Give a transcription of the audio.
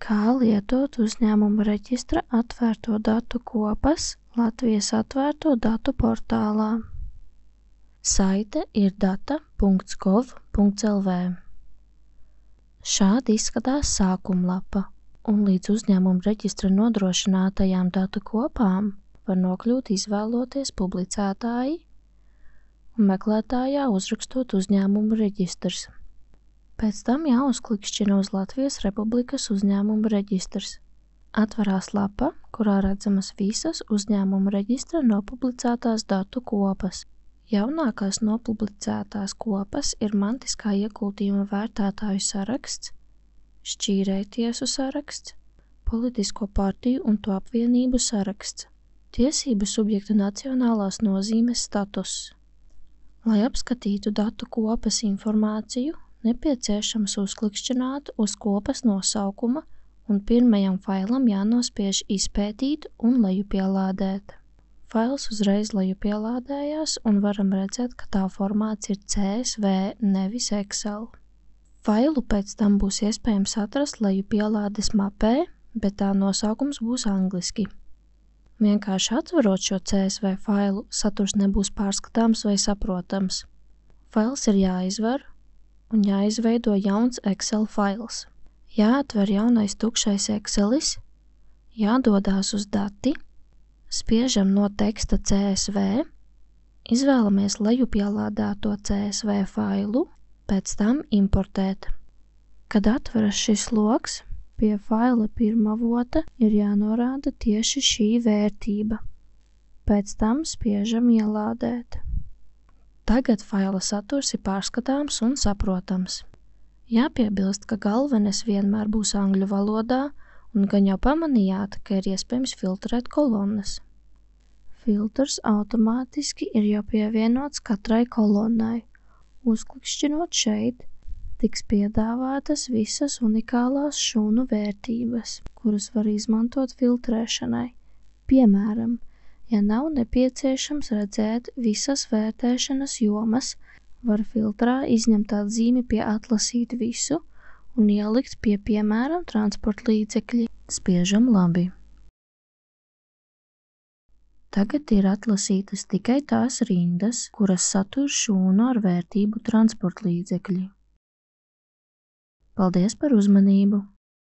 Kā lietot uzņēmuma reģistra atvērto datu kopas Latvijas atvērto datu portālā. Saite ir data.gov.lv. Šādi izskatās sākumlapa, un līdz uzņēmuma reģistra nodrošinātajām datu kopām var nokļūt izvēloties publicētāji un meklētājā uzrakstot uzņēmuma reģistrs. Pēc tam jāuzklikšķina uz Latvijas Republikas uzņēmuma reģistrs. Atverās lapa, kurā redzamas visas uzņēmuma reģistra nopublicētās datu kopas. Jaunākās nopublicētās kopas ir mantiskā ieguldījuma vērtētāju saraksts, šķīrējtiesu saraksts, politisko partiju un to apvienību saraksts, tiesību subjekta nacionālās nozīmes status. Lai apskatītu datu kopas informāciju, nepieciešams uzklikšķināt uz kopas nosaukuma un pirmajam failam jānospiež izpētīt un lejupielādēt. Fails uzreiz lejupielādējās un varam redzēt, ka tā formāts ir CSV, nevis Excel. Failu pēc tam būs iespējams atrast lejupielādes mapē, bet tā nosaukums būs angliski. Vienkārši atverot šo CSV failu, saturs nebūs pārskatāms vai saprotams. Fails ir jāizver un jāizveido jauns Excel fails. Jāatver jaunais tukšais Excelis, jādodās uz dati, spiežam no teksta CSV, izvēlamies lejupielādēto CSV failu, pēc tam importēt. Kad atveras šis loks, pie faila pirmavota ir jānorāda tieši šī vērtība. Pēc tam spiežam ielādēt. Tagad faila saturs ir pārskatāms un saprotams. Jāpiebilst, ka galvenais vienmēr būs angļu valodā, un gan jau pamanījāt, ka ir iespējams filtrēt kolonnas. Filtrs automātiski ir jau pievienots katrai kolonnai. Uzklikšķinot šeit, tiks piedāvātas visas unikālās šūnu vērtības, kuras var izmantot filtrēšanai. Piemēram, ja nav nepieciešams redzēt visas vērtēšanas jomas, var filtrā izņemt atzīmi pie atlasīt visu un ielikt pie, piemēram, transporta līdzekļi. Spiežam labi. Tagad ir atlasītas tikai tās rindas, kuras satur šūnu ar vērtību transporta līdzekļi. Paldies par uzmanību!